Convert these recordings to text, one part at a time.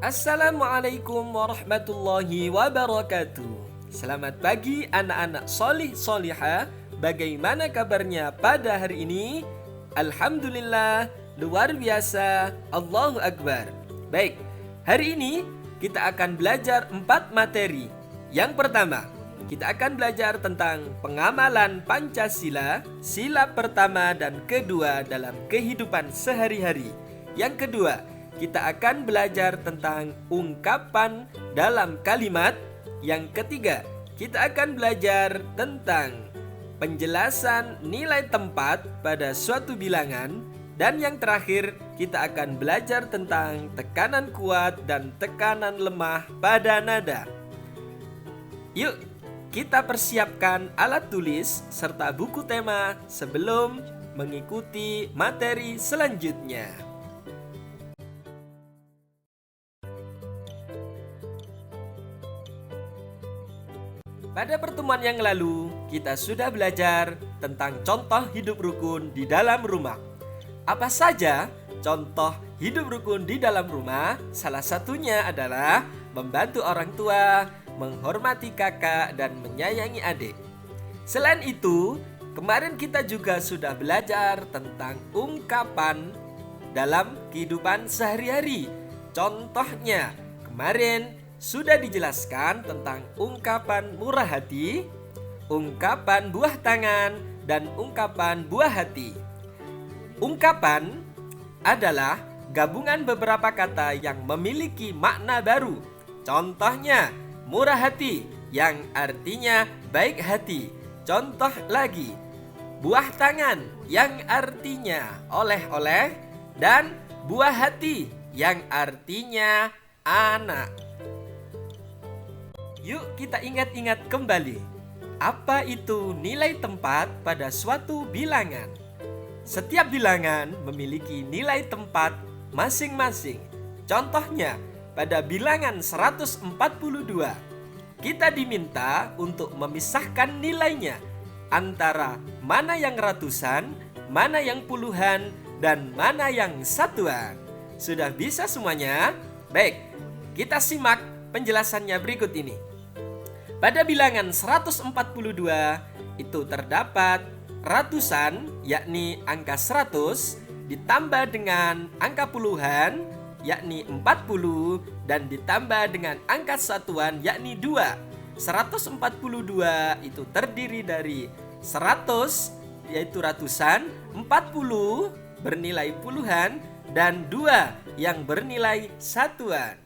Assalamualaikum warahmatullahi wabarakatuh. Selamat pagi anak-anak solih soliha. Bagaimana kabarnya pada hari ini? Alhamdulillah, luar biasa, Allahu Akbar. Baik, hari ini kita akan belajar 4 materi. Yang pertama, kita akan belajar tentang pengamalan Pancasila, sila pertama dan kedua dalam kehidupan sehari-hari. Yang kedua, kita akan belajar tentang ungkapan dalam kalimat. Yang ketiga, kita akan belajar tentang penjelasan nilai tempat pada suatu bilangan. Dan yang terakhir, kita akan belajar tentang tekanan kuat dan tekanan lemah pada nada. Yuk, kita persiapkan alat tulis serta buku tema sebelum mengikuti materi selanjutnya. Pada pertemuan yang lalu, kita sudah belajar tentang contoh hidup rukun di dalam rumah. Apa saja contoh hidup rukun di dalam rumah? Salah satunya adalah membantu orang tua, menghormati kakak, dan menyayangi adik. Selain itu, kemarin kita juga sudah belajar tentang ungkapan dalam kehidupan sehari-hari. Contohnya, kemarin sudah dijelaskan tentang ungkapan murah hati, ungkapan buah tangan, dan ungkapan buah hati. Ungkapan adalah gabungan beberapa kata yang memiliki makna baru. Contohnya, murah hati yang artinya baik hati. Contoh lagi, buah tangan yang artinya oleh-oleh, dan buah hati yang artinya anak. Yuk kita ingat-ingat kembali. Apa itu nilai tempat pada suatu bilangan? Setiap bilangan memiliki nilai tempat masing-masing. Contohnya, pada bilangan 142, kita diminta untuk memisahkan nilainya antara mana yang ratusan, mana yang puluhan, dan mana yang satuan. Sudah bisa semuanya? Baik, kita simak penjelasannya berikut ini. Pada bilangan 142 itu terdapat ratusan, yakni angka 100, ditambah dengan angka puluhan, yakni 40, dan ditambah dengan angka satuan, yakni 2. 142 itu terdiri dari 100, yaitu ratusan, 40 bernilai puluhan, dan 2 yang bernilai satuan.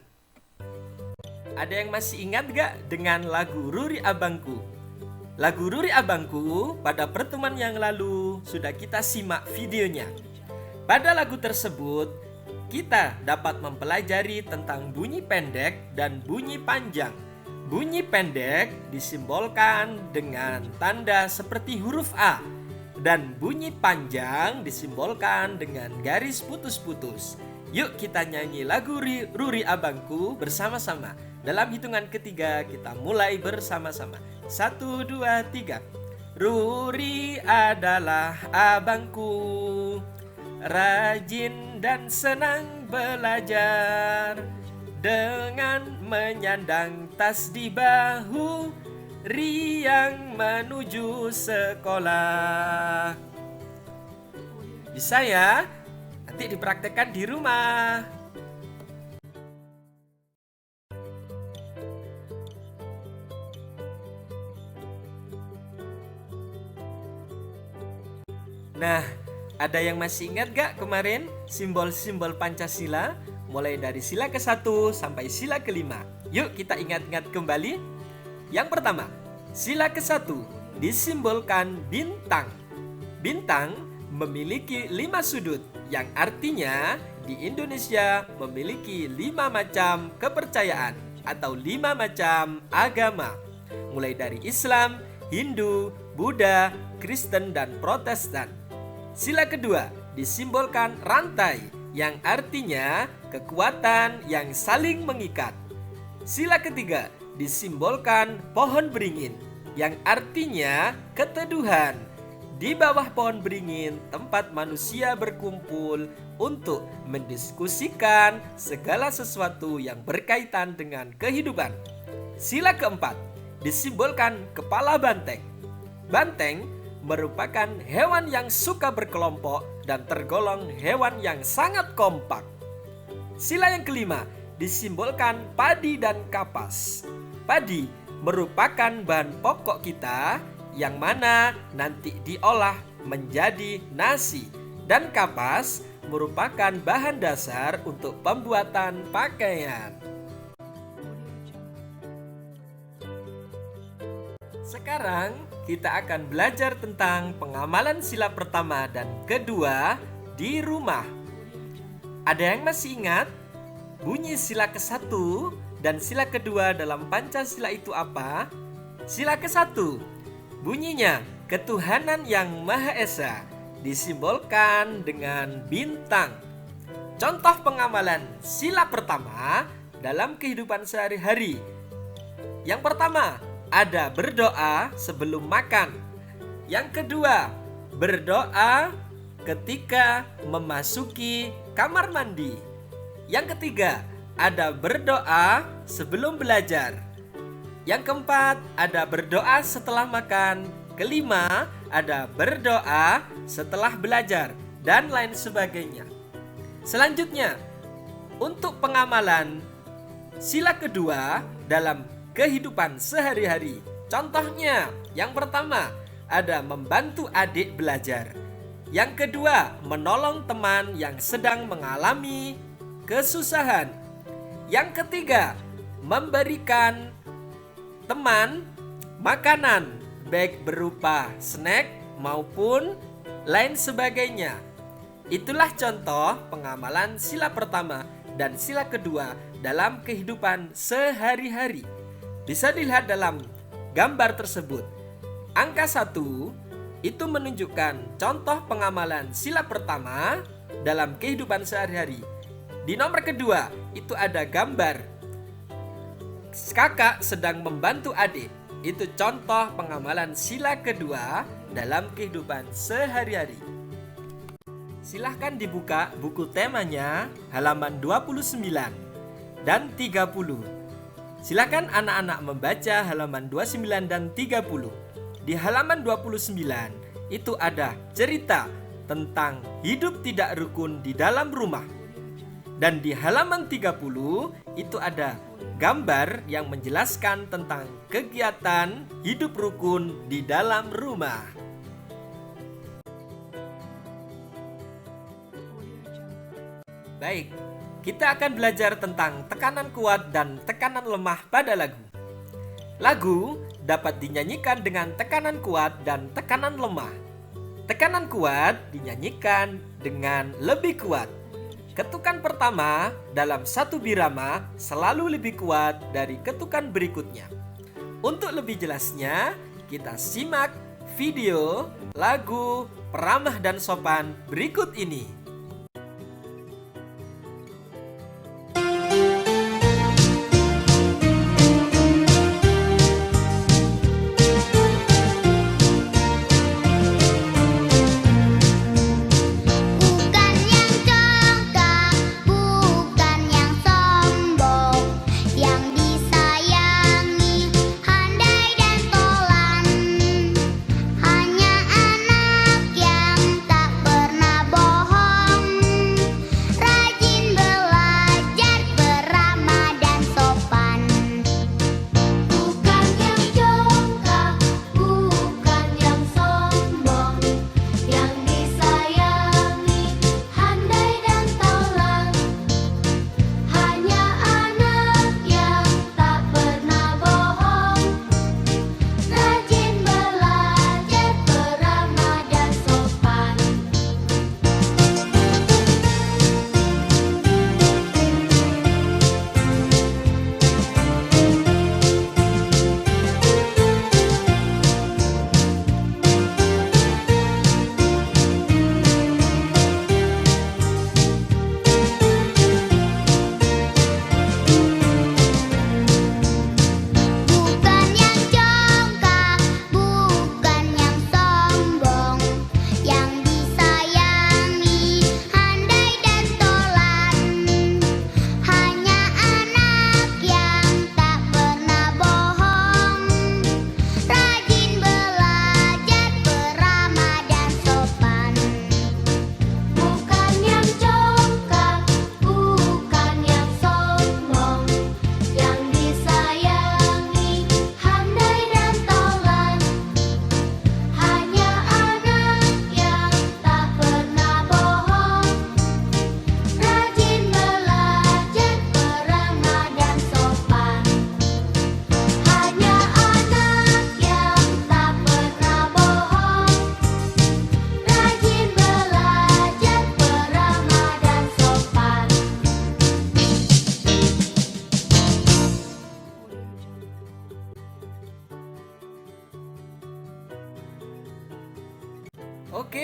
Ada yang masih ingat gak dengan lagu Ruri Abangku? Lagu Ruri Abangku pada pertemuan yang lalu sudah kita simak videonya. Pada lagu tersebut, kita dapat mempelajari tentang bunyi pendek dan bunyi panjang. Bunyi pendek disimbolkan dengan tanda seperti huruf A, dan bunyi panjang disimbolkan dengan garis putus-putus. Yuk kita nyanyi lagu Ruri Abangku bersama-sama. Dalam hitungan ketiga kita mulai bersama-sama. 1, 2, 3. Ruri adalah abangku, rajin dan senang belajar. Dengan menyandang tas di bahu, riang menuju sekolah. Bisa ya? Nanti dipraktekkan di rumah. Nah, ada yang masih ingat gak kemarin simbol-simbol Pancasila? Mulai dari sila ke-1 sampai sila ke-5. Yuk kita ingat-ingat kembali. Yang pertama, sila ke-1 disimbolkan bintang. Bintang memiliki 5 sudut, yang artinya di Indonesia memiliki 5 macam kepercayaan atau 5 macam agama. Mulai dari Islam, Hindu, Buddha, Kristen, dan Protestan. Sila kedua disimbolkan rantai, yang artinya kekuatan yang saling mengikat. Sila ketiga disimbolkan pohon beringin, yang artinya keteduhan. di bawah pohon beringin tempat manusia berkumpul untuk mendiskusikan segala sesuatu yang berkaitan dengan kehidupan. Sila keempat disimbolkan kepala banteng. Banteng merupakan hewan yang suka berkelompok dan tergolong hewan yang sangat kompak. Sila yang kelima disimbolkan padi dan kapas. Padi merupakan bahan pokok kita yang mana nanti diolah menjadi nasi, dan kapas merupakan bahan dasar untuk pembuatan pakaian. Sekarang kita akan belajar tentang pengamalan sila pertama dan kedua di rumah. Ada yang masih ingat bunyi sila ke-1 dan sila kedua dalam Pancasila itu apa? Sila ke-1 bunyinya ketuhanan yang Maha Esa, disimbolkan dengan bintang. Contoh pengamalan sila pertama dalam kehidupan sehari-hari. Yang pertama, ada berdoa sebelum makan. Yang kedua, berdoa ketika memasuki kamar mandi. Yang ketiga, ada berdoa sebelum belajar. Yang keempat, ada berdoa setelah makan. Kelima, ada berdoa setelah belajar, dan lain sebagainya. Selanjutnya, untuk pengamalan sila kedua dalam kehidupan sehari-hari. Contohnya, yang pertama, ada membantu adik belajar. Yang kedua, menolong teman yang sedang mengalami kesusahan. Yang ketiga, memberikan teman makanan, baik berupa snack maupun lain sebagainya. Itulah contoh pengamalan sila pertama dan sila kedua dalam kehidupan sehari-hari. Bisa dilihat dalam gambar tersebut. Angka 1 itu menunjukkan contoh pengamalan sila pertama dalam kehidupan sehari-hari. Di nomor kedua itu ada gambar kakak sedang membantu adik. Itu contoh pengamalan sila kedua dalam kehidupan sehari-hari. Silahkan dibuka buku temanya halaman 29 dan 30. Silakan anak-anak membaca halaman 29 dan 30. Di halaman 29 itu ada cerita tentang hidup tidak rukun di dalam rumah. Dan di halaman 30 itu ada gambar yang menjelaskan tentang kegiatan hidup rukun di dalam rumah. Baik, kita akan belajar tentang tekanan kuat dan tekanan lemah pada lagu. Lagu dapat dinyanyikan dengan tekanan kuat dan tekanan lemah. Tekanan kuat dinyanyikan dengan lebih kuat. Ketukan pertama dalam satu birama selalu lebih kuat dari ketukan berikutnya. Untuk lebih jelasnya, kita simak video lagu Peramah dan Sopan berikut ini. Hanya anak yang tak pernah bohong.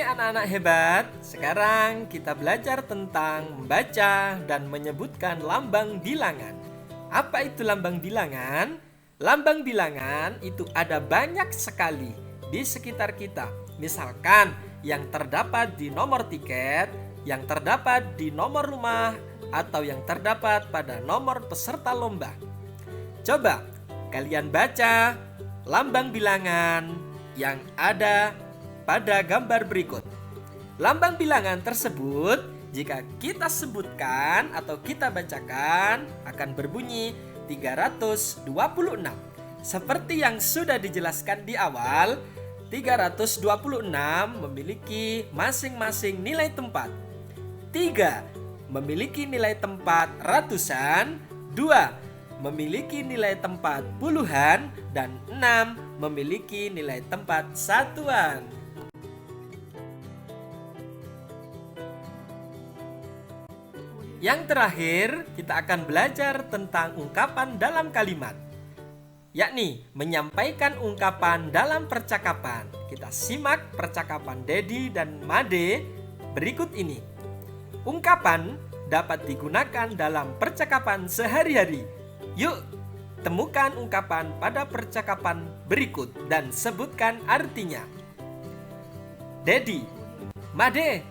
Oke anak-anak hebat, sekarang kita belajar tentang membaca dan menyebutkan lambang bilangan. Apa itu lambang bilangan? Lambang bilangan itu ada banyak sekali di sekitar kita. Misalkan yang terdapat di nomor tiket, yang terdapat di nomor rumah, atau yang terdapat pada nomor peserta lomba. Coba kalian baca lambang bilangan yang ada pada gambar berikut. Lambang bilangan tersebut jika kita sebutkan atau kita bacakan akan berbunyi 326. Seperti yang sudah dijelaskan di awal, 326 memiliki masing-masing nilai tempat. 3 memiliki nilai tempat ratusan, 2 memiliki nilai tempat puluhan, dan 6 memiliki nilai tempat satuan. Yang terakhir, kita akan belajar tentang ungkapan dalam kalimat, yakni menyampaikan ungkapan dalam percakapan. Kita simak percakapan Dedi dan Made berikut ini. Ungkapan dapat digunakan dalam percakapan sehari-hari. Yuk, temukan ungkapan pada percakapan berikut dan sebutkan artinya. Dedi, Made,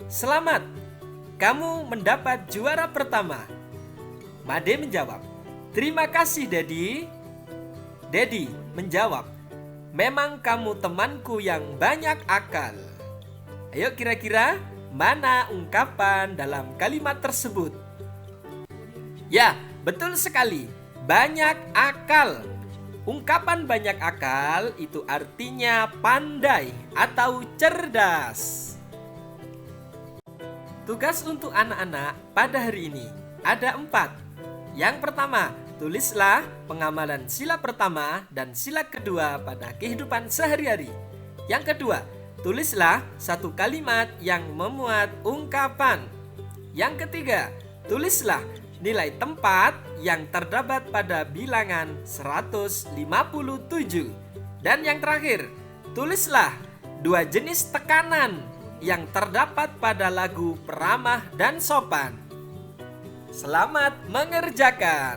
selamat. Kamu mendapat juara pertama. Made menjawab, terima kasih Dedi. Dedi menjawab, memang kamu temanku yang banyak akal. Ayo kira-kira mana ungkapan dalam kalimat tersebut? Ya, betul sekali. Banyak akal. Ungkapan banyak akal itu artinya pandai atau cerdas. Tugas untuk anak-anak pada hari ini ada 4. Yang pertama, tulislah pengamalan sila pertama dan sila kedua pada kehidupan sehari-hari. Yang kedua, tulislah satu kalimat yang memuat ungkapan. Yang ketiga, tulislah nilai tempat yang terdapat pada bilangan 157. Dan yang terakhir, tulislah 2 jenis tekanan yang terdapat pada lagu Peramah dan Sopan. Selamat mengerjakan.